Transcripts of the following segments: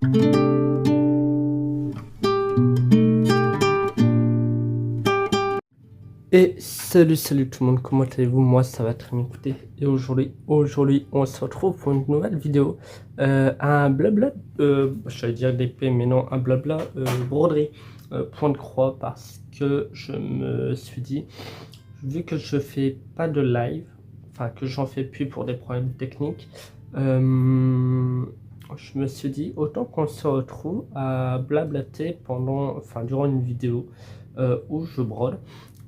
Et salut tout le monde, comment allez-vous? Moi ça va très bien, écoutez. Et aujourd'hui on se retrouve pour une nouvelle vidéo. Un blabla, j'allais dire d'épée mais non, un blabla broderie, point de croix, parce que je me suis dit, vu que je fais pas de live, enfin que j'en fais plus pour des problèmes techniques, je me suis dit autant qu'on se retrouve à blablater durant une vidéo où je brode.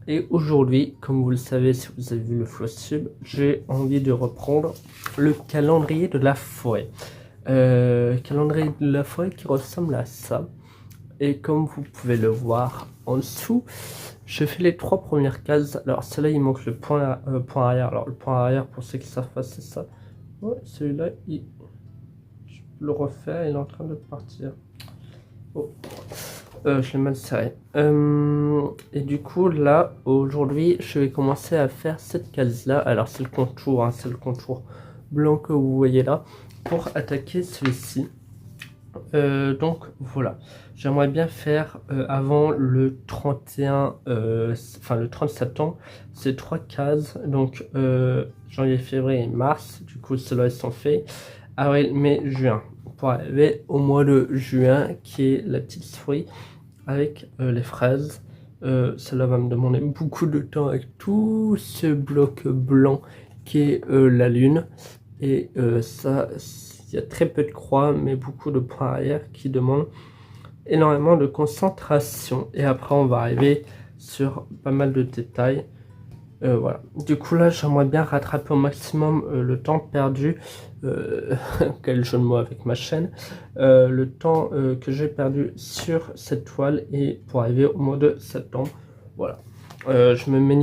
Et aujourd'hui, comme vous le savez si vous avez vu le flow sub, j'ai envie de reprendre le calendrier de la forêt. Calendrier de la forêt qui ressemble à ça. Et comme vous pouvez le voir en dessous, je fais les 3 premières cases. Alors celle-là, il manque le point arrière. Alors le point arrière, pour ceux qui savent pas, c'est ça. Ouais, celui-là, je peux le refaire, il est en train de partir. Oh. Je l'ai mal serré. Et du coup, là, aujourd'hui, je vais commencer à faire cette case-là. Alors, c'est le contour, hein, c'est le contour blanc que vous voyez là, pour attaquer celui-ci. Donc, voilà. J'aimerais bien faire avant le 31, le 30 septembre, ces 3 cases. Donc, janvier, février et mars. Du coup, ceux-là, ils sont faits. Avril, mai, juin. Pour arriver au mois de juin, qui est la petite souris avec les fraises. Cela va me demander beaucoup de temps avec tout ce bloc blanc qui est la lune. Et ça, il y a très peu de croix, mais beaucoup de points arrière qui demandent énormément de concentration. Et après, on va arriver sur pas mal de détails. Voilà. Du coup, là, j'aimerais bien rattraper au maximum le temps perdu. Quel jeu de mots avec ma chaîne. Le temps que j'ai perdu sur cette toile et pour arriver au mois de septembre. Voilà. Je me mets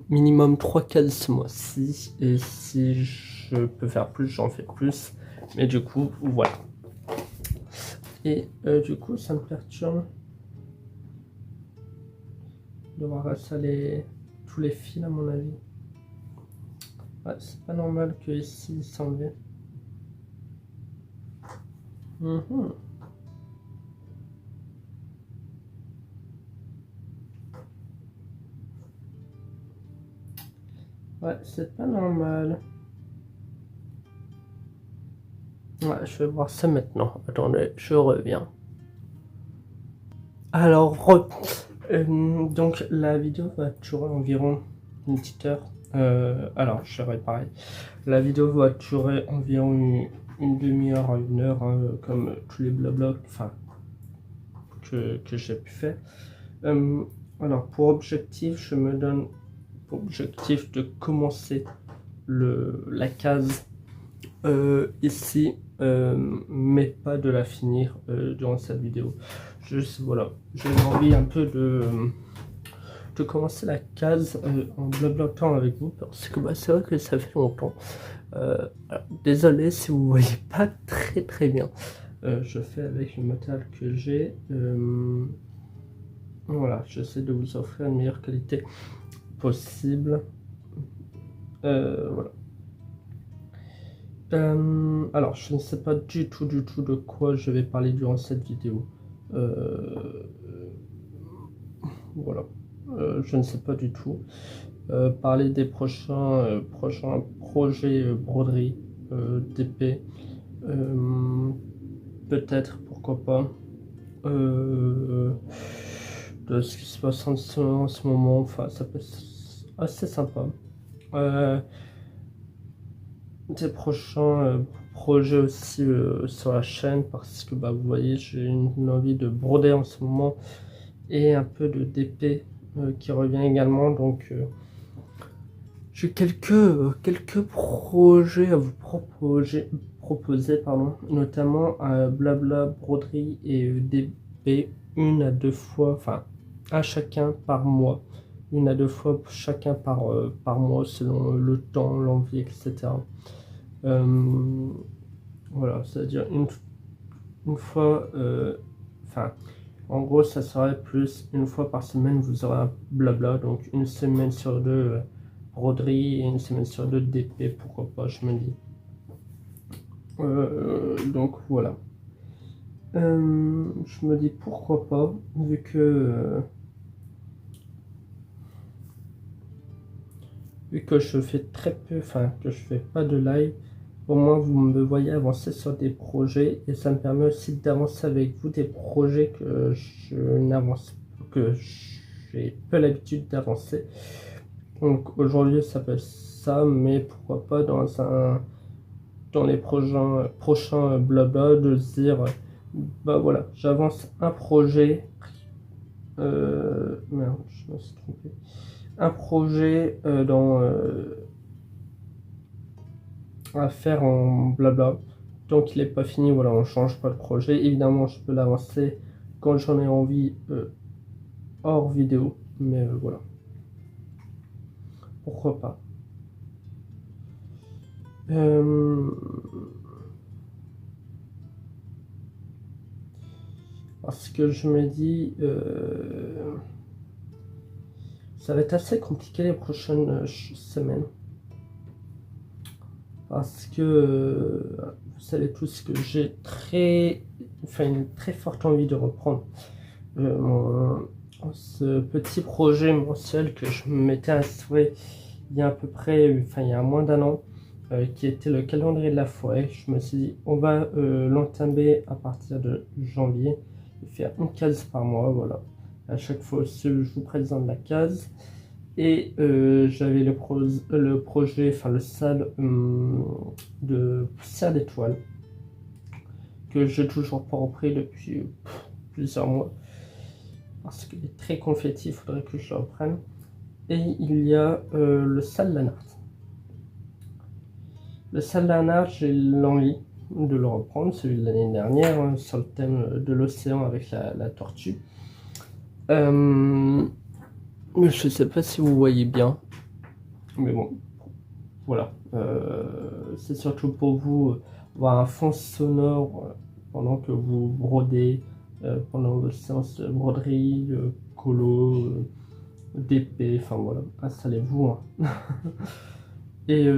minimum 3 cases ce mois-ci. Et si je peux faire plus, j'en fais plus. Mais du coup, voilà. Et du coup, ça me perturbe de voir ça tous les fils à mon avis. Ouais, c'est pas normal que ici s'enlever. Ouais, c'est pas normal. Ouais, je vais voir ça maintenant. Attendez, je reviens. Alors, donc la vidéo va durer environ une petite heure. Alors, je vais réparer. La vidéo va durer environ une demi-heure à 1 heure, hein, comme tous les blabla, enfin, que j'ai pu faire. Alors, pour objectif, je me donne pour objectif de commencer la case ici, mais pas de la finir durant cette vidéo. Juste voilà, j'ai envie un peu de commencer la case en blablatant avec vous, parce que c'est vrai que ça fait longtemps. Alors, désolé si vous voyez pas très bien. Je fais avec le matériel que j'ai. Voilà, j'essaie de vous offrir une meilleure qualité possible. Voilà. Alors, je ne sais pas du tout de quoi je vais parler durant cette vidéo. Voilà. Je ne sais pas du tout. Parler des prochains projets broderie d'épée. Peut-être, pourquoi pas. De ce qui se passe en ce moment. Enfin, ça peut être assez sympa. Des prochains projets aussi sur la chaîne, parce que vous voyez, j'ai une envie de broder en ce moment et un peu de DP qui revient également, donc j'ai quelques projets à vous proposer, pardon, notamment blabla broderie et DP 1 à 2 fois, enfin à chacun par mois, 1 à 2 fois chacun par mois selon le temps, l'envie, etc. Voilà, c'est-à-dire une fois, en gros, ça serait plus une fois par semaine, vous aurez un blabla, donc une semaine sur 2 broderie et une semaine sur 2 DP, pourquoi pas, je me dis. Donc voilà. Je me dis pourquoi pas, vu que je fais très peu, enfin que je fais pas de live, au moins vous me voyez avancer sur des projets et ça me permet aussi d'avancer avec vous des projets que je n'avance, que j'ai peu l'habitude d'avancer. Donc aujourd'hui ça peut être ça, mais pourquoi pas dans les prochains blabla de se dire bah voilà, j'avance un projet, merde, je me suis trompé, un projet à faire en blabla. Tant qu'il n'est pas fini, voilà, on change pas le projet. Évidemment, je peux l'avancer quand j'en ai envie hors vidéo, mais voilà, pourquoi pas. Parce que je me dis, ça va être assez compliqué les prochaines semaines. Parce que vous savez tous que j'ai une très forte envie de reprendre ce petit projet mensuel que je m'étais instauré il y a à peu près, il y a moins d'un an, qui était le calendrier de la forêt. Je me suis dit, on va l'entamer à partir de janvier et faire une case par mois, voilà. À chaque fois, je vous présente la case. Et j'avais le projet, enfin le salle de poussière d'étoiles que j'ai toujours pas repris depuis plusieurs mois parce qu'il est très confetti, il faudrait que je le reprenne. Et il y a le salle Lanart. Le salle Lanart, j'ai l'envie de le reprendre, celui de l'année dernière, hein, sur le thème de l'océan avec la tortue. Mais je sais pas si vous voyez bien. Mais bon, voilà. C'est surtout pour vous avoir un fond sonore pendant que vous brodez, pendant vos séances de broderie, colo, d'épée, enfin voilà, installez-vous. Hein. et,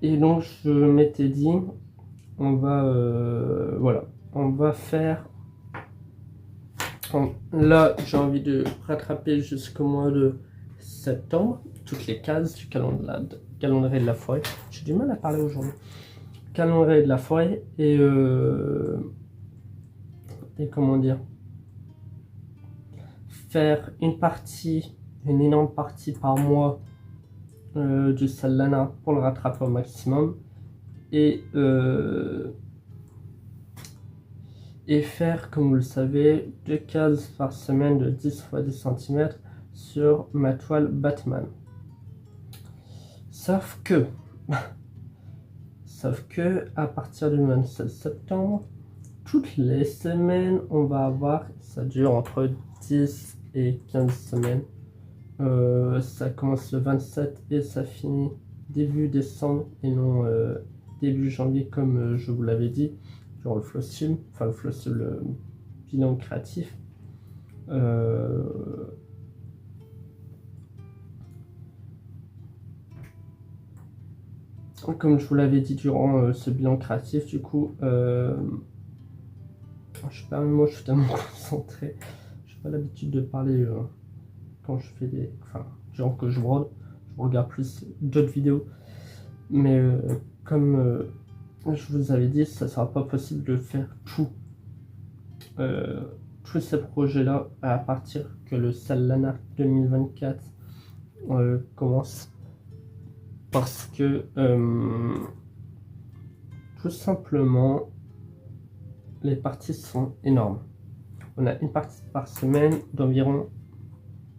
et donc je m'étais dit, on va faire. Là, j'ai envie de rattraper jusqu'au mois de septembre toutes les cases du calendrier de la forêt. J'ai du mal à parler aujourd'hui. Calendrier de la forêt et comment dire, faire une énorme partie par mois du Salana pour le rattraper au maximum et faire, comme vous le savez, 2 cases par semaine de 10 x 10 cm sur ma toile Batman. Sauf que à partir du 27 septembre, toutes les semaines, on va avoir, ça dure entre 10 et 15 semaines. Ça commence le 27 et ça finit début décembre et non début janvier comme je vous l'avais dit. Genre le flossul, le bilan créatif. Comme je vous l'avais dit durant ce bilan créatif, du coup, je sais pas, moi je suis tellement concentré, j'ai pas l'habitude de parler quand je fais genre que je brode, je regarde plus d'autres vidéos, mais comme je vous avais dit, ça sera pas possible de faire tous ces projets-là à partir que le Salana 2024 commence. Parce que tout simplement, les parties sont énormes. On a une partie par semaine d'environ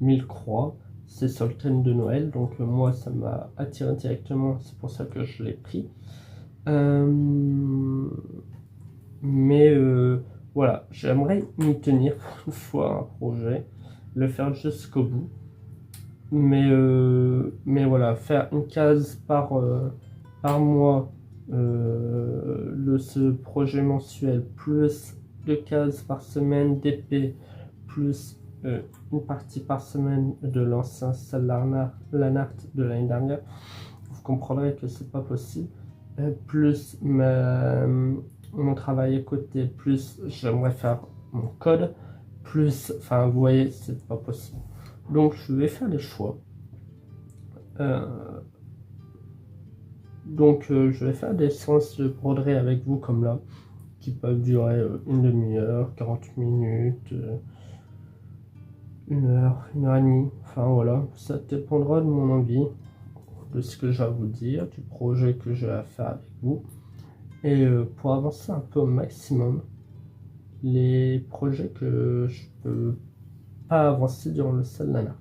1000 croix. C'est sur le thème de Noël, donc moi ça m'a attiré directement, c'est pour ça que je l'ai pris. Mais voilà, j'aimerais m'y tenir pour une fois un projet, le faire jusqu'au bout. Mais voilà, faire une case par mois ce projet mensuel, plus 2 cases par semaine d'épée, plus une partie par semaine de l'ancien salle Lanart de l'année dernière, vous comprendrez que c'est pas possible. Plus mon travail à côté, plus j'aimerais faire mon code, plus, enfin vous voyez, c'est pas possible. Donc je vais faire des choix. Je vais faire des séances de broderie avec vous comme là, qui peuvent durer une demi-heure, 40 minutes, 1 heure et demie. Enfin voilà, ça dépendra de mon envie, de ce que j'ai à vous dire, du projet que j'ai à faire avec vous. Et pour avancer un peu au maximum, les projets que je peux pas avancer durant le Salana.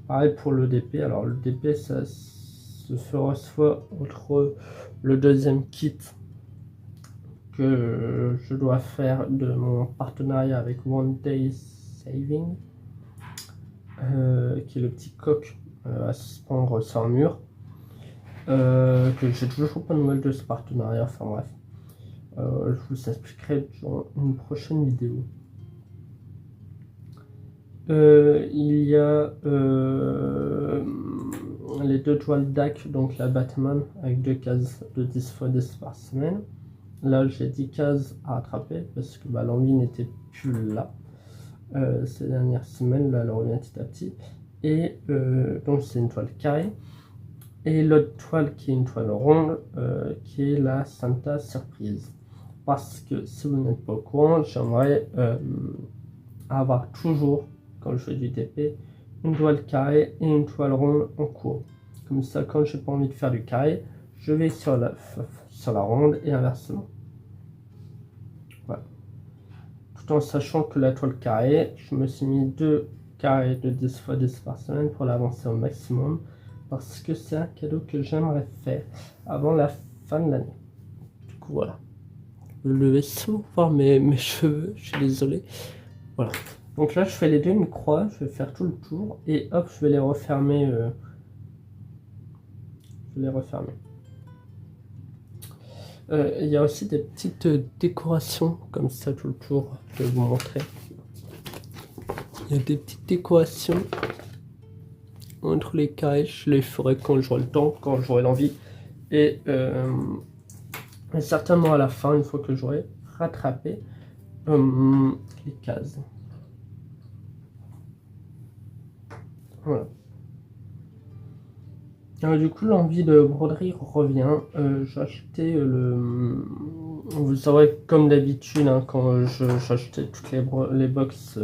Pareil pour le DP. Alors le DP, ça se fera soit entre le deuxième kit que je dois faire de mon partenariat avec One Day Saving, qui est le petit coq à suspendre sur un mur, que j'ai toujours pas de nouvelles de ce partenariat. Enfin bref, je vous expliquerai dans une prochaine vidéo. Il y a les 2 toiles DAC, donc la Batman avec 2 cases de 10 x 10 par semaine. Là j'ai 10 cases à rattraper parce que l'envie n'était plus là ces dernières semaines. Là elle revient petit à petit. Et donc c'est une toile carrée. Et l'autre toile qui est une toile ronde, qui est la Santa Surprise. Parce que si vous n'êtes pas au courant, j'aimerais avoir toujours, quand je fais du TP, une toile carrée et une toile ronde en cours. Comme ça, quand j'ai pas envie de faire du carré, je vais sur la ronde et inversement. Voilà. Tout en sachant que la toile carrée, je me suis mis 2 carrés de 10 x 10 par semaine pour l'avancer au maximum. Parce que c'est un cadeau que j'aimerais faire avant la fin de l'année. Du coup, voilà. Vous devez sûrement voir mes cheveux, je suis désolé. Voilà. Donc là, je fais les deux une croix, je vais faire tout le tour et hop, je vais les refermer. Il y a aussi des petites décorations comme ça tout le tour, je vais vous montrer. Il y a des petites décorations entre les carrés, je les ferai quand j'aurai le temps, quand j'aurai l'envie. Et certainement à la fin, une fois que j'aurai rattrapé les cases. Voilà. Du coup, l'envie de broderie revient. J'ai acheté vous saurez comme d'habitude, hein, quand j'achetais toutes les box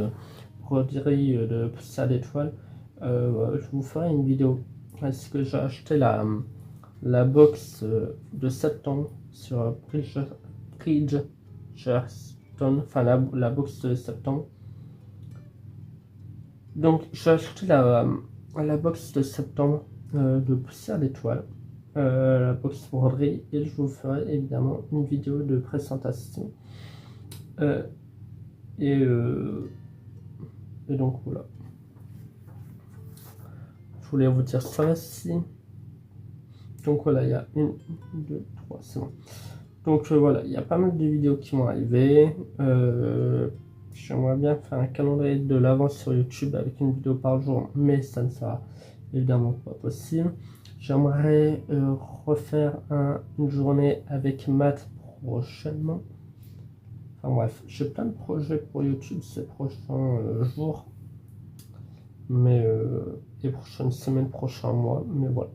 broderie de poussière d'étoiles, je vous ferai une vidéo. Parce que j'ai acheté la box de septembre sur Bridgerton, enfin la box de septembre. Donc j'ai acheté la box de septembre de poussière d'étoiles, la box broderie, et je vous ferai évidemment une vidéo de présentation. Et donc voilà. Je voulais vous dire ça aussi. Donc voilà, il y a 1, 2, 3, c'est bon. Donc voilà, il y a pas mal de vidéos qui vont arriver. J'aimerais bien faire un calendrier de l'avance sur YouTube avec une vidéo par jour, mais ça ne sera évidemment pas possible. J'aimerais refaire une journée avec Matt prochainement. Enfin bref, j'ai plein de projets pour YouTube ces prochains jours, mais les prochaines semaines, prochains mois, mais voilà.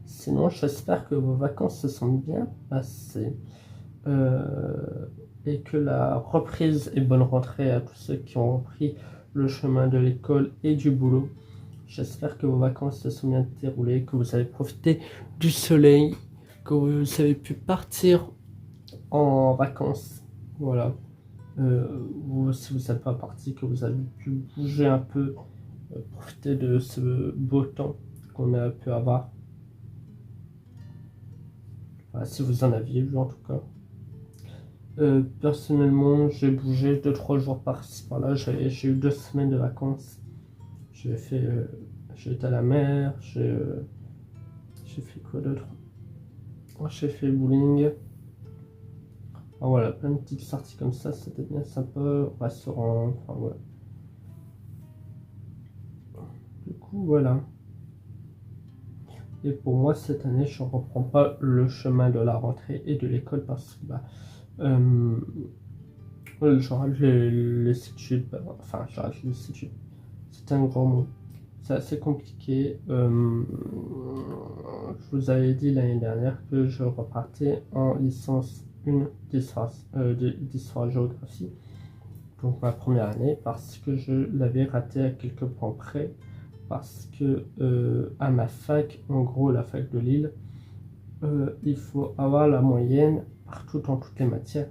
Sinon, j'espère que vos vacances se sont bien passées et que la reprise et bonne rentrée à tous ceux qui ont repris le chemin de l'école et du boulot. J'espère que vos vacances se sont bien déroulées, que vous avez profité du soleil, que vous avez pu partir en vacances. Voilà. Si vous n'êtes pas parti, que vous avez pu bouger un peu, profiter de ce beau temps qu'on a pu avoir. Voilà, si vous en aviez vu en tout cas. Personnellement, j'ai bougé 2-3 jours par-ci par-là. J'ai eu 2 semaines de vacances. J'ai été à la mer, j'ai fait quoi d'autre? J'ai fait bowling. Voilà, plein de petites sorties comme ça, c'était bien sympa. Restaurant, enfin voilà. coup, voilà. Et pour moi, cette année, je ne reprends pas le chemin de la rentrée et de l'école parce que je rate les études. Enfin, je rate les études. C'est un grand mot. C'est assez compliqué. Je vous avais dit l'année dernière que je repartais en licence 1 d'histoire-géographie, donc ma première année, parce que je l'avais raté à quelques points près, parce que à ma fac, en gros la fac de Lille, il faut avoir la moyenne partout dans toutes les matières,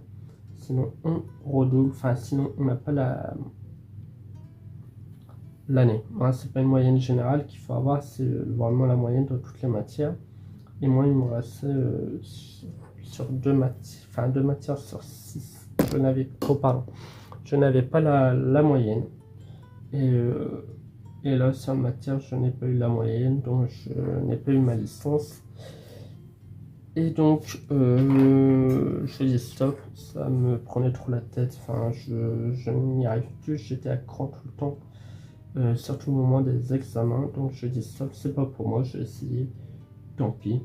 sinon on redouble, enfin sinon on n'a pas l'année. C'est pas une moyenne générale qu'il faut avoir, c'est vraiment la moyenne dans toutes les matières. Et moi, il me restait sur deux matières sur 6. Je n'avais pas la moyenne. Et là, sur matière, je n'ai pas eu la moyenne, donc je n'ai pas eu ma licence. Et donc, je dis stop, ça me prenait trop la tête. Enfin, je n'y arrive plus, j'étais à cran tout le temps. Surtout au moment des examens, donc je dis stop, c'est pas pour moi, j'ai essayé, tant pis,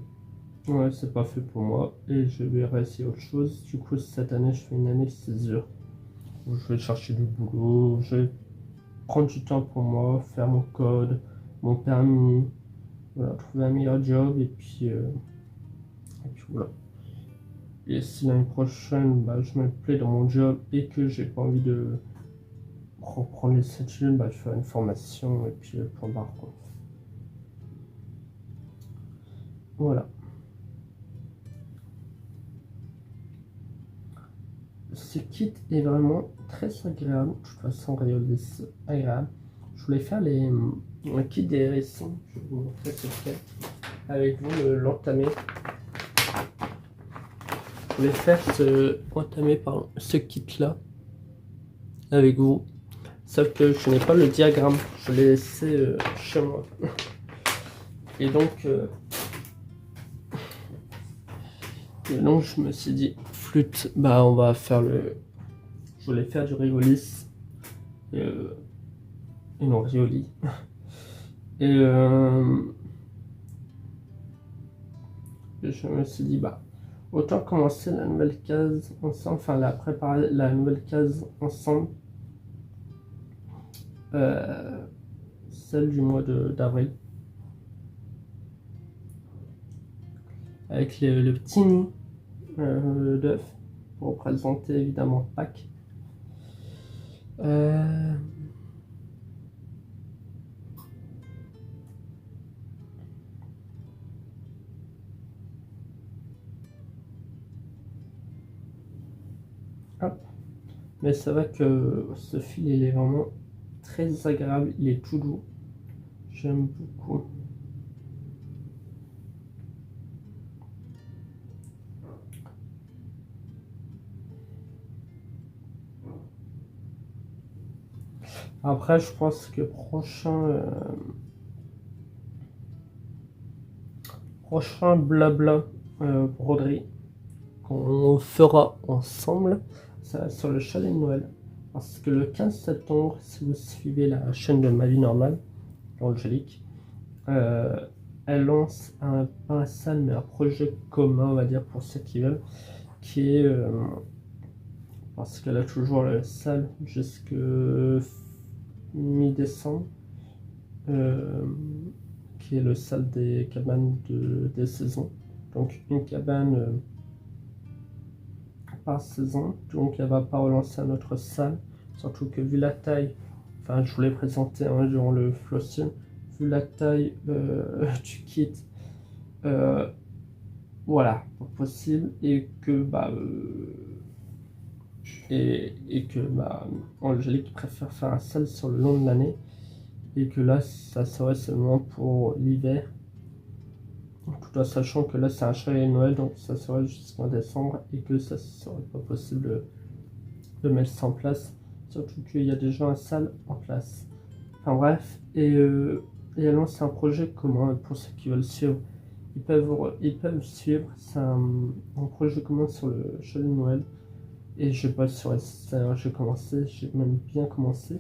ouais, c'est pas fait pour moi et je vais réessayer autre chose. Du coup, cette année, je fais une année césure où je vais chercher du boulot, je vais prendre du temps pour moi, faire mon code, mon permis, voilà, trouver un meilleur job et puis voilà. Et si l'année prochaine, je me plais dans mon job et que j'ai pas envie de reprendre les études, je fais une formation et puis point barre quoi. Voilà. Ce kit est vraiment très agréable. De toute façon, Riolis agréable. Je voulais faire le kit des récents. Je vais vous montrer ce qu'il y a avec vous, l'entamer. Je voulais faire ce kit là avec vous. Sauf que je n'ai pas le diagramme. Je l'ai laissé chez moi. Et donc, je me suis dit, flûte, on va faire je voulais faire du Riolis. Et non, Rioli. Et je me suis dit, autant commencer la nouvelle case ensemble, préparer la nouvelle case ensemble, celle du mois d'avril, avec le petit nid d'œuf pour représenter évidemment Pâques. Hop. Mais c'est vrai que ce fil il est vraiment très agréable, il est tout doux, j'aime beaucoup. Après je pense que prochain blabla broderie qu'on fera ensemble, ça sur le chalet de Noël. Parce que le 15 septembre, si vous suivez la chaîne de Ma Vie Normale, Angélique, elle lance pas un salle, mais un projet commun, on va dire, pour ceux qui veulent, qui est, parce qu'elle a toujours la salle jusqu'à mi-décembre, qui est le salle des cabanes des saisons. Donc une cabane par saison, donc elle va pas relancer une autre salle, surtout que vu la taille, je vous l'ai présenté durant le flossing, vu la taille du kit, voilà, pas possible, et que Angélique préfère faire un salle sur le long de l'année, et que là ça serait seulement pour l'hiver, tout en sachant que là c'est un chalet de Noël, donc ça serait jusqu'en décembre et que ça serait pas possible de mettre ça en place, surtout qu'il y a déjà un salle en place. Enfin bref, et elle lance un projet commun pour ceux qui veulent suivre. Ils peuvent suivre, c'est un projet commun sur le chalet de Noël. Et je bosse sur j'ai commencé, j'ai même bien commencé.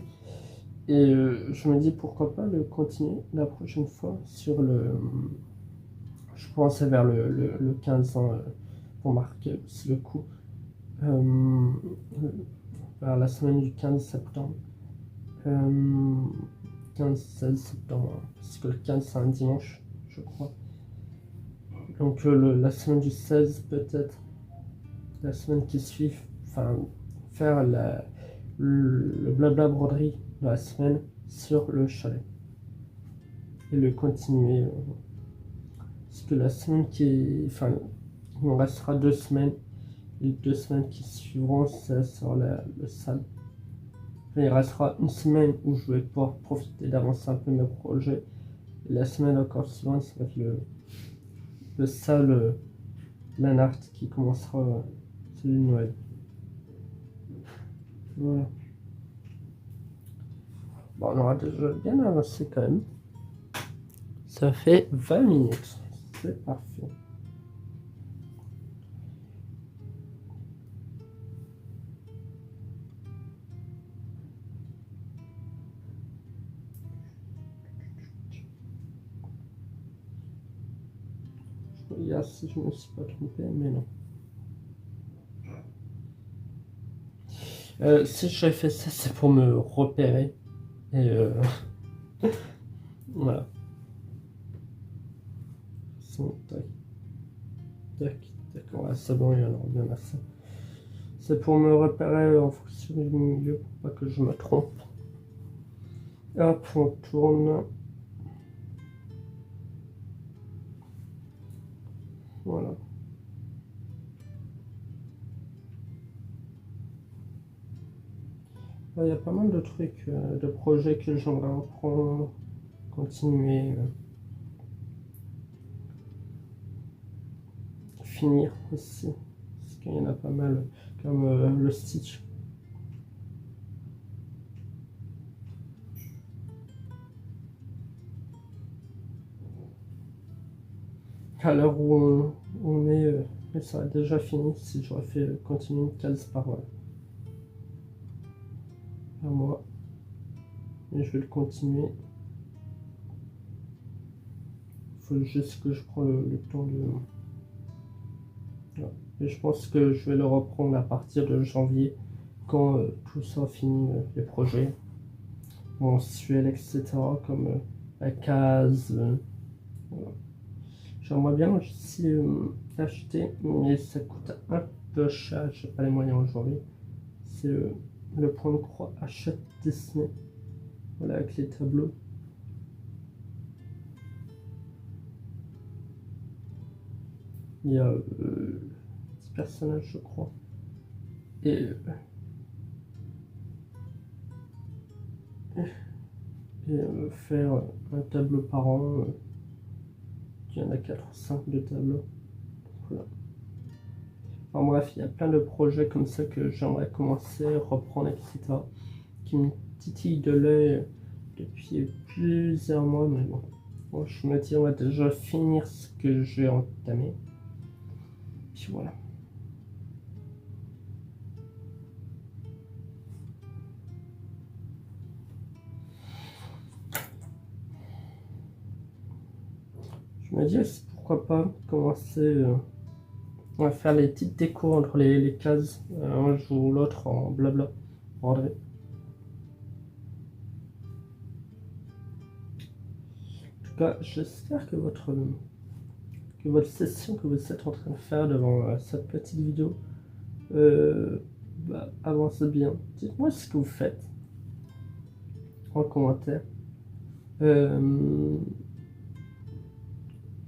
Et je me dis pourquoi pas le continuer la prochaine fois sur le. Je pensais vers le 15 ans pour marquer aussi le coup. Euh, vers la semaine du 15 septembre. 15-16 septembre, hein, parce que le 15 c'est un dimanche, je crois. Donc la semaine du 16 peut-être, la semaine qui suit, enfin faire le blabla broderie de la semaine sur le chalet. Et le continuer. Parce que la semaine enfin, il nous restera 2 semaines. Les 2 semaines qui suivront, ça sera le salle. Il restera une semaine où je vais pouvoir profiter d'avancer un peu mes projets. Et la semaine encore suivante, ça va être le salle Lanart qui commencera celui de Noël. Voilà. Bon, on aura déjà bien avancé quand même. Ça fait 20 minutes. C'est parfait. Je regarde si je ne me suis pas trompé, mais non. Si j'ai fait ça, c'est pour me repérer. Et voilà. Tac, tac, tac. Ouais, c'est bon, il y en aura bien assez. C'est pour me repérer en fonction du milieu pour pas que je me trompe. Hop, on tourne. Voilà. Il y a pas mal de trucs, de projets que j'aimerais reprendre, continuer, finir aussi. Parce qu'il y en a pas mal, comme le Stitch. À l'heure où on est, ça a déjà fini si j'aurais fait continuer une case par mois. Et je vais le continuer. Il faut juste que je prends le temps de. Voilà. Et je pense que je vais le reprendre à partir de janvier quand tout sera fini, les projets mensuels, etc. Comme la case. Voilà. J'aimerais bien aussi acheter, mais ça coûte un peu cher, j'ai pas les moyens aujourd'hui. C'est le point de croix Achète Disney. Voilà, avec les tableaux. Il y a 10 personnages, je crois. Et faire un tableau par an. Il y en a 4 ou 5 de tableaux. Voilà. Enfin bref, il y a plein de projets comme ça que j'aimerais commencer, reprendre, etc. Qui me titillent de l'œil depuis plusieurs mois, mais bon. Bon, je me dis, on va déjà finir ce que j'ai entamé. Puis voilà. Je me dis, pourquoi pas commencer on va faire les petites décos entre les cases, un jour ou l'autre en blabla. Broderie. En tout cas, j'espère que votre session que vous êtes en train de faire devant cette petite vidéo avance bien. Dites-moi ce que vous faites en commentaire.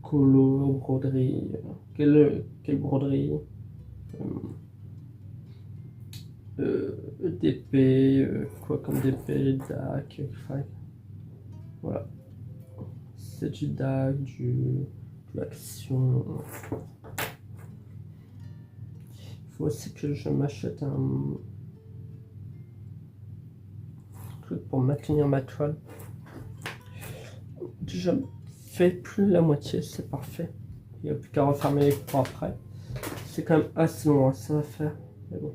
Colo, broderie, quelle broderie, DP, quoi comme DP, DAC, crack. Voilà. C'est du DAC, de l'action. Il faut aussi que je m'achète un truc pour maintenir ma toile. Déjà fait plus de la moitié, c'est parfait. Il n'y a plus qu'à refermer les pour après. C'est quand même assez long, hein, ça va faire. Mais bon.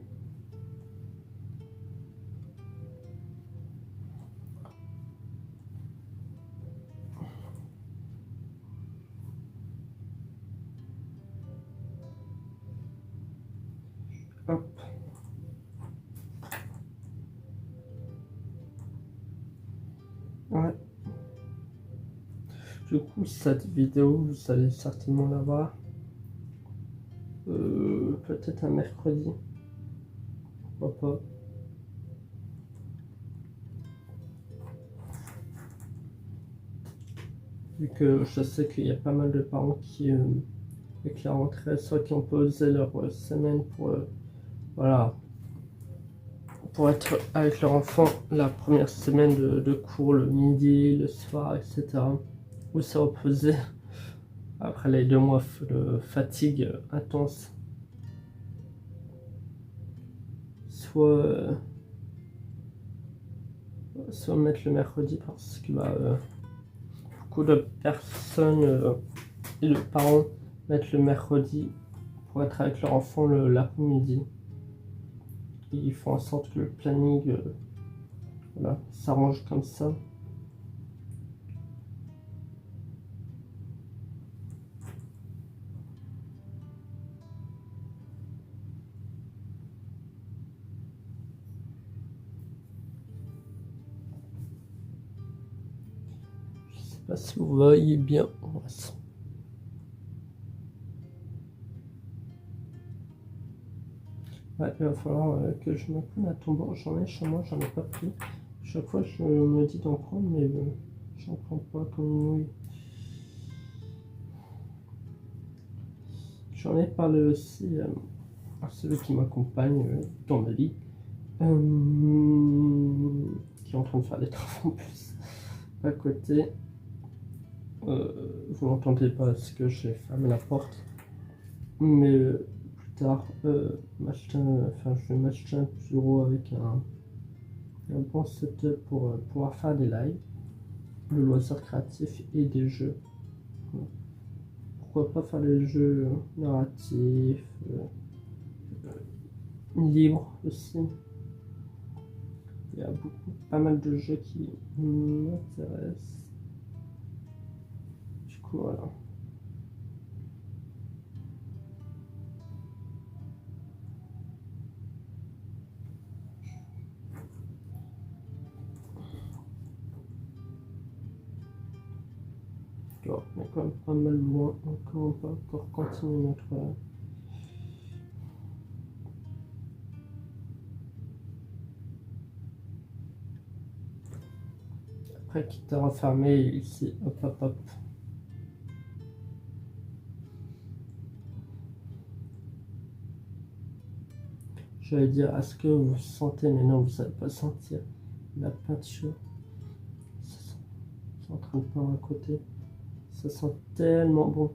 Hop. Ouais. Du coup, cette vidéo, vous allez certainement la voir. Peut-être un mercredi. Pourquoi pas. Vu que je sais qu'il y a pas mal de parents qui, avec la rentrée, soit qui ont posé leur semaine pour, voilà, pour être avec leur enfant la première semaine de cours, le midi, le soir, etc. Ou se reposer après les 2 mois de fatigue intense. Soit mettre le mercredi parce que beaucoup de personnes et de parents mettent le mercredi pour être avec leur enfant l'après-midi. Ils font en sorte que le planning voilà, s'arrange comme ça. Je sais pas si vous voyez bien. Ouais, il va falloir que je me prenne un tambour. J'en ai chez moi, j'en ai pas pris. Chaque fois, je me dis d'en prendre, mais j'en prends pas comme une nouille. J'en ai parlé aussi à celui qui m'accompagne dans ma vie, qui est en train de faire des travaux en plus à côté. Vous n'entendez pas parce que j'ai fermé la porte, mais plus tard, je vais m'acheter un bureau avec un bon setup pour pouvoir faire des lives, le loisir créatif et des jeux. Pourquoi pas faire des jeux narratifs, libres aussi. Il y a pas mal de jeux qui m'intéressent. Du coup, voilà. Alors, on est quand même pas mal loin encore, on peut encore continuer notre. Après, quitte à refermer ici, hop hop hop. J'allais dire, est-ce que vous sentez, mais non, vous savez pas sentir la peinture. C'est en train de peindre à côté. Ça sent tellement bon.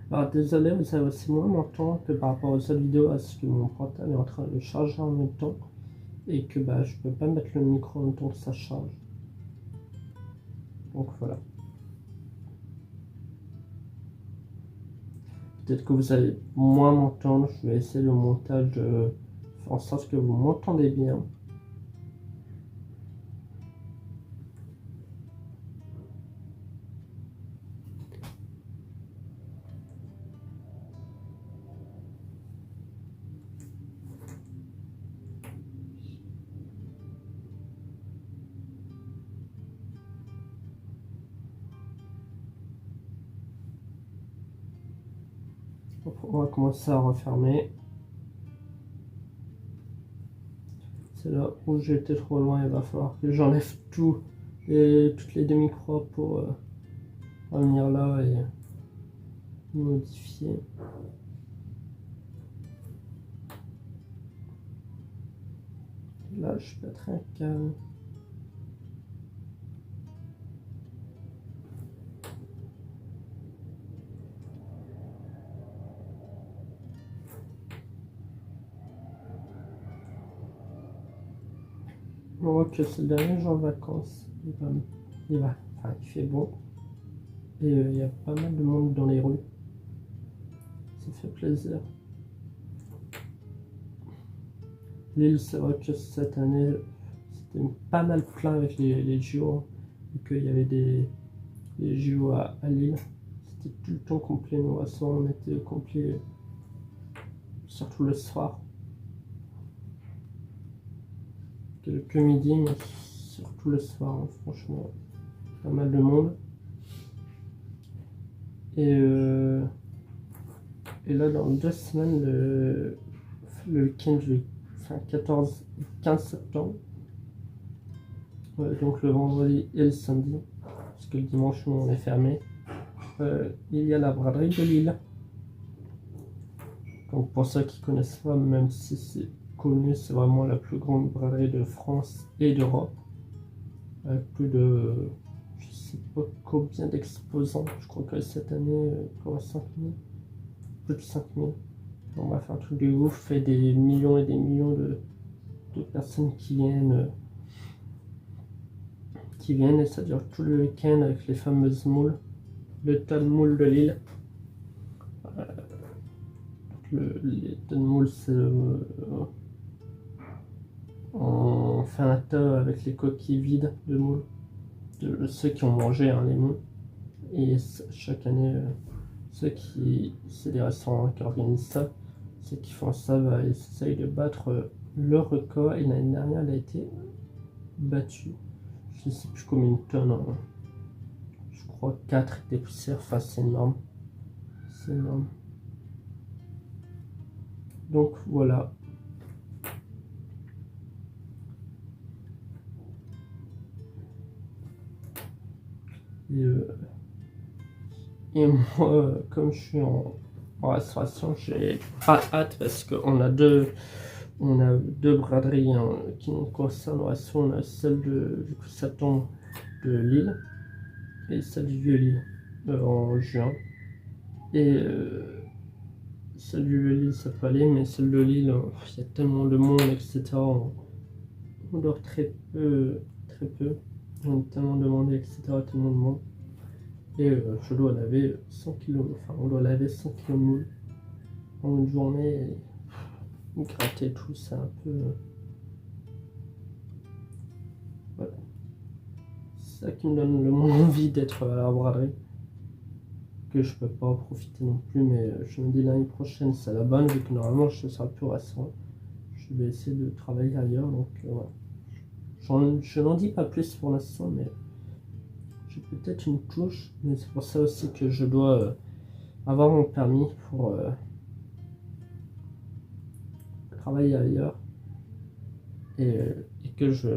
Alors désolé, vous avez aussi moins m'entendre que par rapport aux autres vidéos, parce que mon portable est en train de charger en même temps et que je peux pas mettre le micro en même temps que ça charge. Donc voilà. Peut-être que vous allez moins m'entendre. Je vais essayer le montage de faire en sorte que vous m'entendez bien. On va commencer à refermer. C'est là où j'étais trop loin. Il va falloir que j'enlève toutes les demi-croix pour revenir là et modifier. Là, je peux être un câble. On voit que c'est le dernier jour de vacances. Il fait beau. Et il y a pas mal de monde dans les rues. Ça fait plaisir. Lille, c'est vrai que cette année, c'était pas mal plein avec les JO. Et qu'il y avait les JO à Lille. C'était tout le temps complet. Nous, à on était complet surtout le soir. Quelques midis, mais surtout le soir, hein, franchement, pas mal de monde. Et là, dans 2 semaines, le week-end du 15 septembre, donc le vendredi et le samedi, parce que le dimanche, nous, on est fermé, il y a la braderie de Lille. Donc pour ceux qui connaissent pas, même si c'est connu, c'est vraiment la plus grande braderie de France et d'Europe, avec plus de, je sais pas combien d'exposants. Je crois que cette année, quoi, 5000, plus de 5000. On va faire un truc de ouf, et des millions et des millions de personnes qui viennent, et ça dure tout le week-end avec les fameuses moules, le tas de moules de Lille. Les tas de moules, c'est on fait un tas avec les coquilles vides de moules, de ceux qui ont mangé, hein, les moules. Et chaque année, c'est des restaurants qui organisent ça, ceux qui font ça, ils essayent de battre le record, et l'année dernière, elle a été battue. Je sais plus combien de tonnes, hein. Je crois 4 des poussières, enfin c'est énorme. C'est énorme. Donc voilà. Et moi, comme je suis en restauration, j'ai pas hâte parce qu'on a deux braderies, hein, qui nous concernent. On a celle du coup septembre de Lille et celle du Vieux-Lille en juin. Et celle du Vieux-Lille, ça peut aller, mais celle de Lille, il y a tellement de monde, etc. On dort très peu, très peu. On est tellement demandé, etc. Tellement de monde. Et je dois laver 100 kg, enfin on doit laver 100 kg de moules en une journée, et gratter tout, c'est un peu... voilà. C'est ça qui me donne le moins envie d'être à la braderie, que je peux pas en profiter non plus, mais je me dis l'année prochaine c'est la bonne, vu que normalement je serai plus au restaurant. Je vais essayer de travailler ailleurs, donc voilà. Je n'en dis pas plus pour l'instant, mais j'ai peut-être une touche, mais c'est pour ça aussi que je dois avoir mon permis pour travailler ailleurs, et que je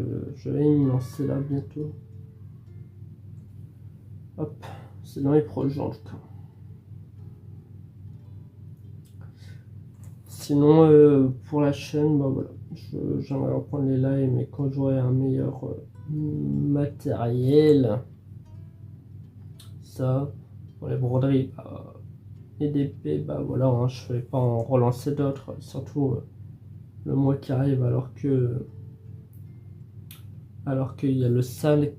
vais me lancer là bientôt. Hop, c'est dans les projets en tout cas. Sinon, pour la chaîne, bah voilà, j'aimerais reprendre les lives, mais quand j'aurai un meilleur matériel. Ça, pour les broderies, et d'épée, bah voilà, hein, je vais pas en relancer d'autres, surtout le mois qui arrive, alors qu'il y a le sale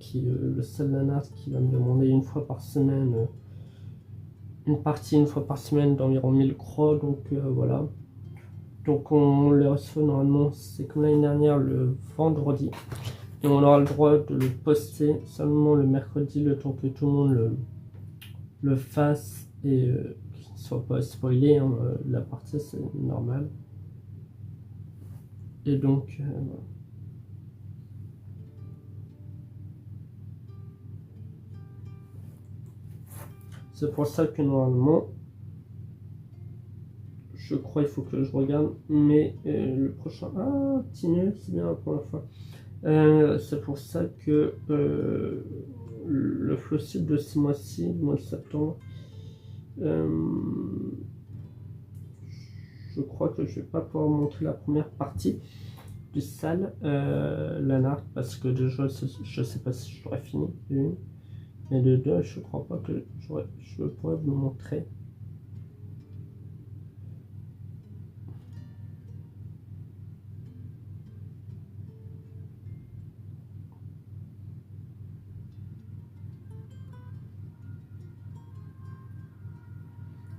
Nanart qui va me demander une fois par semaine, une fois par semaine d'environ 1000 croix, donc voilà. Donc on les reçoit normalement, c'est comme l'année dernière, le vendredi, et on aura le droit de le poster seulement le mercredi, le temps que tout le monde le fasse, et qu'il ne soit pas spoilé, hein, la partie c'est normal. Et donc voilà. C'est pour ça que normalement, je crois, il faut que je regarde, mais le prochain, petit nœud, c'est bien la première fois. C'est pour ça que le flowsheet de ce mois-ci, le mois de septembre, je crois que je vais pas pouvoir montrer la première partie du sale Nanart, parce que déjà je sais pas si j'aurais fini une, et de deux, je crois pas que je pourrais vous le montrer.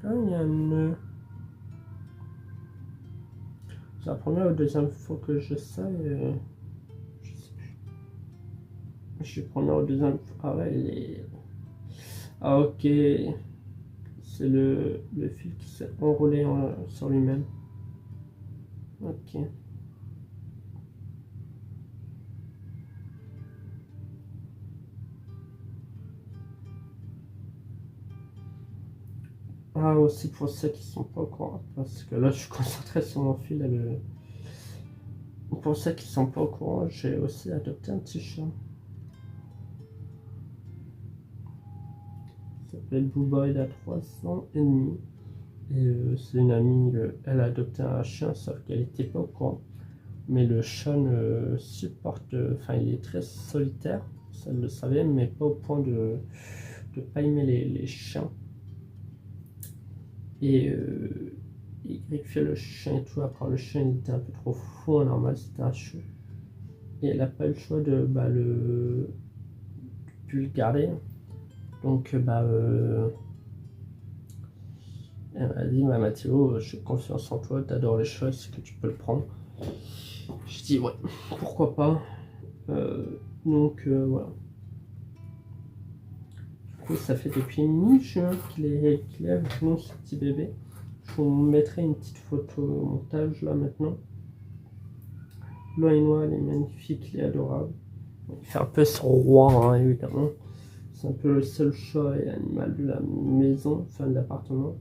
Ah, il y a un nœud. C'est la première ou deuxième fois que je sais, je sais plus. Je suis première ou deuxième fois. Ah ouais, il est... Ah ok. C'est le fil qui s'est enroulé sur lui-même. Ok. Ah, aussi pour ceux qui sont pas au courant, parce que là je suis concentré sur mon fil et le... Pour ceux qui sont pas au courant, j'ai aussi adopté un petit chat. Il s'appelle Booba, il a 3 ans et demi. Et c'est une amie, elle a adopté un chien, sauf qu'elle était pas au courant. Mais le chat ne supporte, enfin il est très solitaire, ça elle le savait, mais pas au point de pas aimer les chiens. Et il fait le chien et tout, après le chien il était un peu trop fou, normal c'était un chien. Et elle n'a pas eu le choix de le garder. Donc elle m'a dit, bah, Mathéo, j'ai confiance en toi, t'adores les chats, est-ce que tu peux le prendre? Je dis ouais, pourquoi pas. Voilà. Du coup, ça fait depuis mi-juin qu'il est avec nous, ce petit bébé. Je vous mettrai une petite photo au montage là maintenant. Blanc et noir, il est magnifique, il est adorable. Il fait un peu son roi, hein, évidemment. C'est un peu le seul chat et animal de la maison, enfin de l'appartement.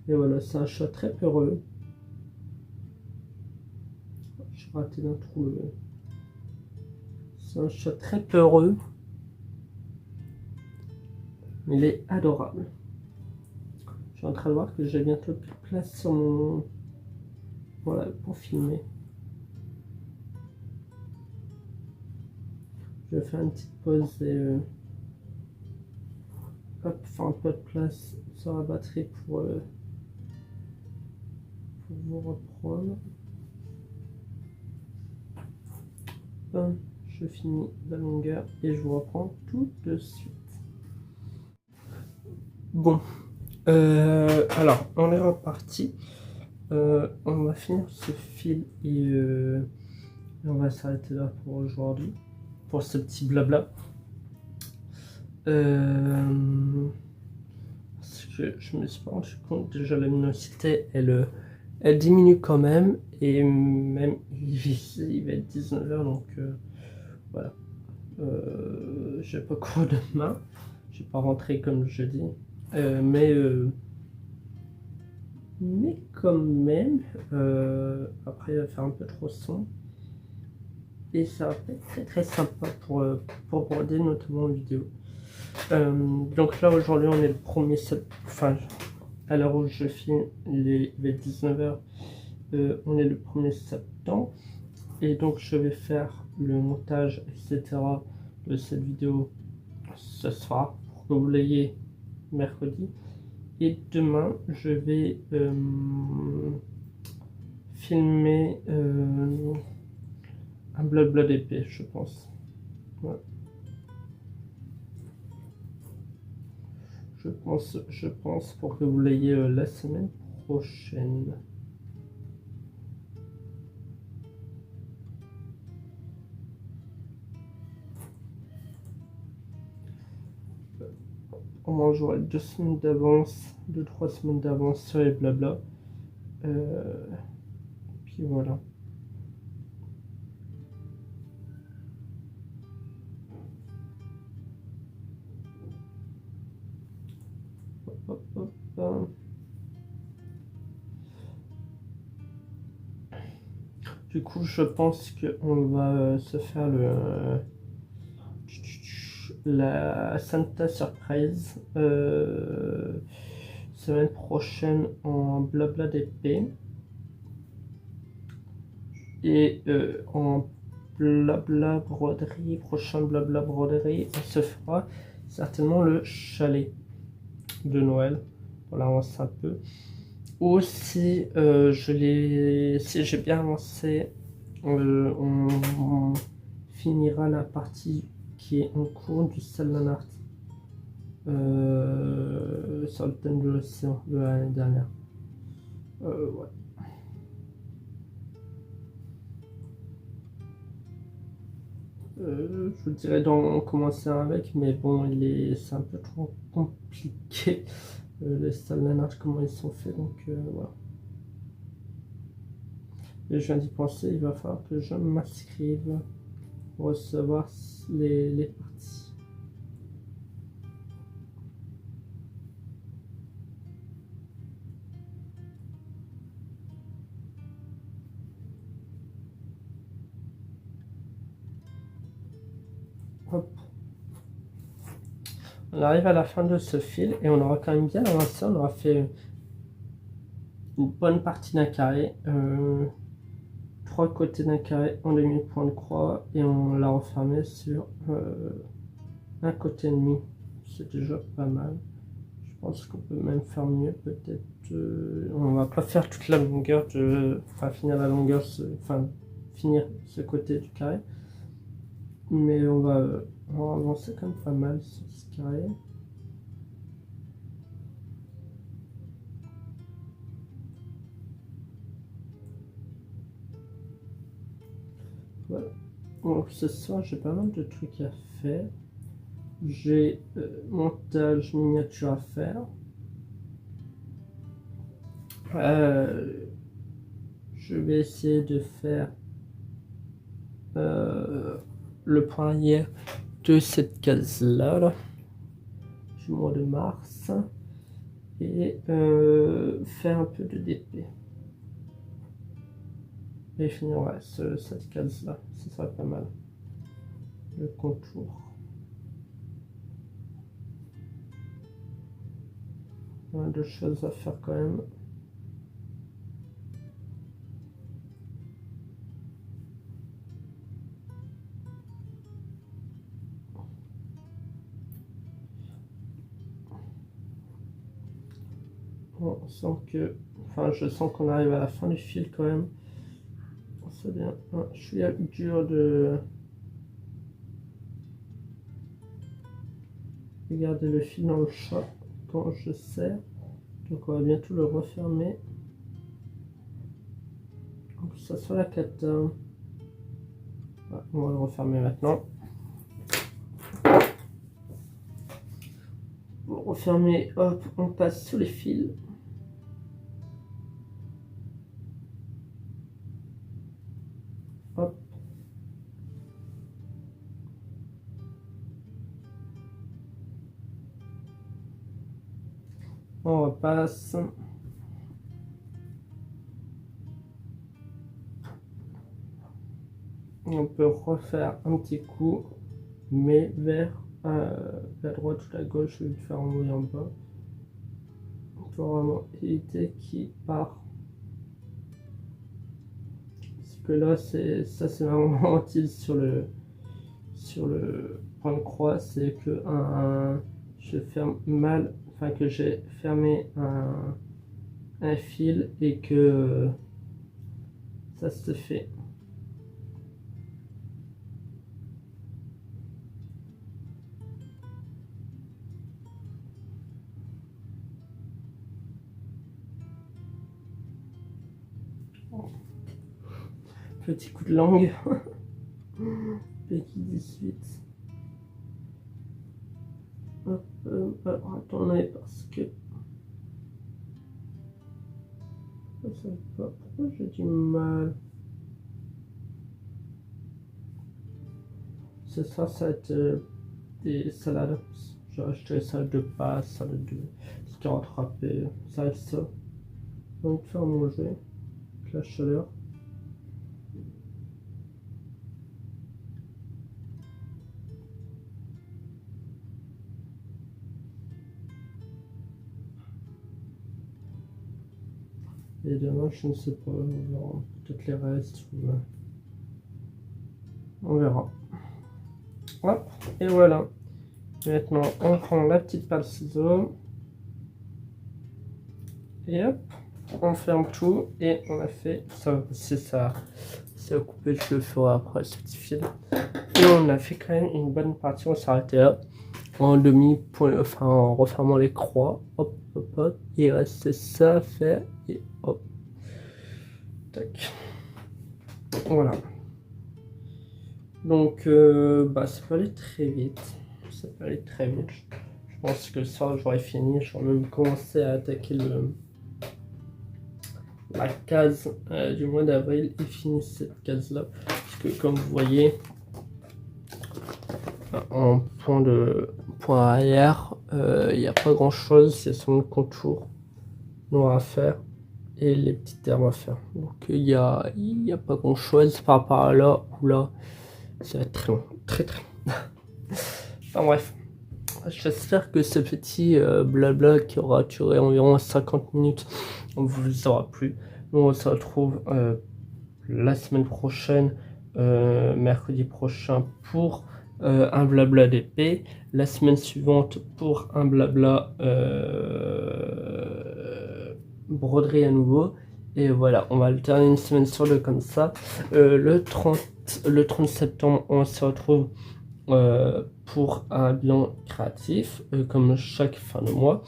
Et voilà, c'est un chat très peureux. J'ai raté d'un trou le... C'est un chat très peureux. Mais il est adorable. Je suis en train de voir que j'ai bientôt plus de place sur mon... Voilà, pour filmer. Je vais faire une petite pause et... hop, faire un peu de place sur la batterie pour vous reprendre. Je finis la longueur et je vous reprends tout de suite. Bon, alors on est reparti. On va finir ce fil et on va s'arrêter là pour aujourd'hui, pour ce petit blabla. Parce que je me suis pas rendu compte, déjà la luminosité elle diminue quand même, et même il va être 19h donc voilà. J'ai pas cours demain, je vais pas rentrer comme je dis, mais quand même, après il va faire un peu trop sombre et ça va être très très sympa pour broder, notamment en vidéo. Donc là aujourd'hui on est le 1er septembre, enfin à l'heure où je filme, il est 19h, on est le 1er septembre et donc je vais faire le montage etc de cette vidéo ce soir pour que vous l'ayez mercredi, et demain je vais filmer un blabla d'épée, je pense. Ouais. Je pense pour que vous l'ayez la semaine prochaine. On mangeera 2 semaines d'avance, 2-3 semaines d'avance sur les blabla. Puis voilà. Hop, hop, hop. Du coup, je pense qu'on va se faire la Santa Surprise semaine prochaine en blabla d'épée. Et en blabla broderie, prochain blabla broderie, on se fera certainement le chalet de Noël. Voilà, on avance un peu. Ou si si j'ai bien avancé, on finira la partie qui est en cours du Salman Art sur le thème de l'océan de l'année dernière. Ouais. Je vous dirais d'en commencer avec, mais bon, c'est un peu trop compliqué les salles de linge, comment ils sont faits, donc voilà. Et je viens d'y penser, il va falloir que je m'inscrive pour recevoir les parties. Hop. On arrive à la fin de ce fil et on aura quand même bien avancé, on aura fait une bonne partie d'un carré, 3 côtés d'un carré en demi-point de croix et on l'a refermé sur un côté et demi. C'est déjà pas mal. Je pense qu'on peut même faire mieux peut-être. On va pas faire toute la longueur, enfin finir la longueur, finir ce côté du carré. Mais on va avancer quand même pas mal sur ce carré. Voilà. Donc ce soir j'ai pas mal de trucs à faire. J'ai montage miniature à faire. Je vais essayer de faire le point arrière de cette case là, du mois de mars, et faire un peu de DP et finir cette case là, ce serait pas mal, le contour. Pas mal de choses à faire quand même. On sent que, enfin je sens qu'on arrive à la fin du fil quand même. C'est bien. Je suis dur de garder le fil dans le chat quand je serre. Donc on va bientôt le refermer. Donc ça soit la cata. On va le refermer maintenant. Pour refermer, hop, on passe sous les fils. Hop. On repasse. On peut refaire un petit coup, mais vers la droite ou la gauche, je vais le faire en haut et en bas. Pour vraiment éviter qu'il part. Parce que là, c'est vraiment utile sur le point de croix, c'est que je ferme mal, enfin que j'ai fermé un fil et que ça se fait. Petit coup de langue. Petit 18. Hop, alors attendez parce que je sais pas pourquoi j'ai du mal. C'est ça, ça va être des salades. J'ai acheté salade de pâtes, salade de carottes râpées, ça va être ça. Donc faire manger avec la chaleur. Et demain, je ne sais pas, on verra peut-être les restes. On verra. Hop, et voilà. Maintenant, on prend la petite pâle ciseau. Et hop, on ferme tout et on a fait ça. C'est ça. C'est à couper, je le ferai après ce petit fil. Et on a fait quand même une bonne partie. On s'est arrêté là. En demi-point, enfin en refermant les croix. Hop, hop, hop. Il reste ça à faire. Et hop. Tac. Voilà. Donc, ça peut aller très vite. Ça peut aller très vite. Je pense que ça j'aurais fini, j'aurais même commencé à attaquer la case du mois d'avril et fini cette case là, parce que comme vous voyez, en point arrière, il n'y a pas grand chose, il y a seulement le contour noir à faire et les petites herbes à faire. Donc il y a pas grand chose par rapport à là ou là, ça va être très long, très long. Enfin bref, j'espère que ce petit blabla qui aura duré environ 50 minutes vous aura plu. Nous on se retrouve la semaine prochaine, mercredi prochain pour un blabla d'épée, la semaine suivante pour un blabla broderie à nouveau, et voilà, on va alterner une semaine sur deux comme ça. Le 30 septembre on se retrouve pour un bilan créatif comme chaque fin de mois,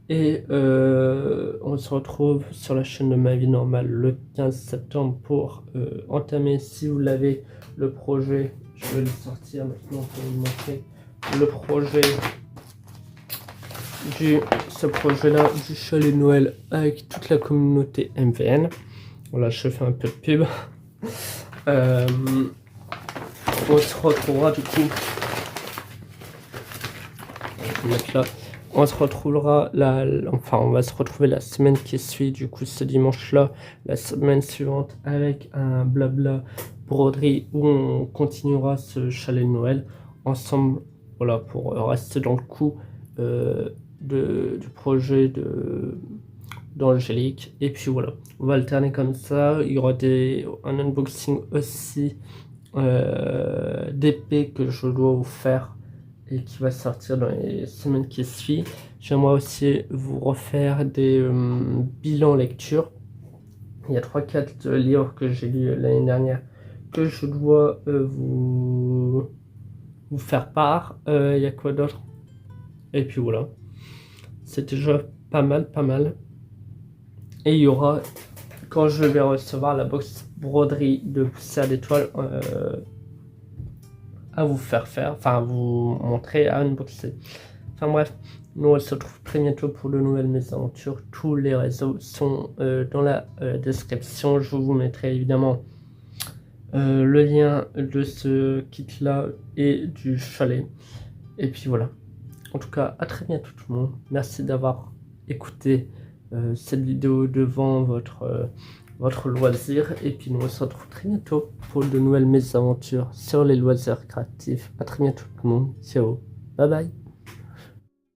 et on se retrouve sur la chaîne de ma vie normale le 15 septembre pour entamer, si vous l'avez, le projet. Je vais le sortir maintenant pour vous montrer le projet ce projet là du chalet de Noël avec toute la communauté MVN. Voilà, je fais un peu de pub. On se retrouvera du coup, je vais mettre là. On se retrouvera on va se retrouver la semaine qui suit, du coup ce dimanche là, la semaine suivante, avec un blabla broderie où on continuera ce chalet de Noël ensemble, voilà, pour rester dans le coup du projet d'Angélique. Et puis voilà, on va alterner comme ça. Il y aura un unboxing aussi d'épée que je dois vous faire et qui va sortir dans les semaines qui suivent. J'aimerais aussi vous refaire des bilans lecture. Il y a 3-4 livres que j'ai lus l'année dernière que je dois vous faire part. Il y a quoi d'autre? Et puis voilà, c'est déjà pas mal. Et il y aura, quand je vais recevoir la box broderie de poussière d'étoiles, à vous faire, enfin à vous montrer, à unboxer. Enfin bref, nous on se retrouve très bientôt pour de nouvelles mésaventures. Tous les réseaux sont dans la description. Je vous mettrai évidemment le lien de ce kit là et du chalet. Et puis voilà. En tout cas, à très bientôt tout le monde. Merci d'avoir écouté cette vidéo devant votre loisir. Et puis nous on se retrouve très bientôt pour de nouvelles mésaventures sur les loisirs créatifs. À très bientôt tout le monde. Ciao. Bye bye.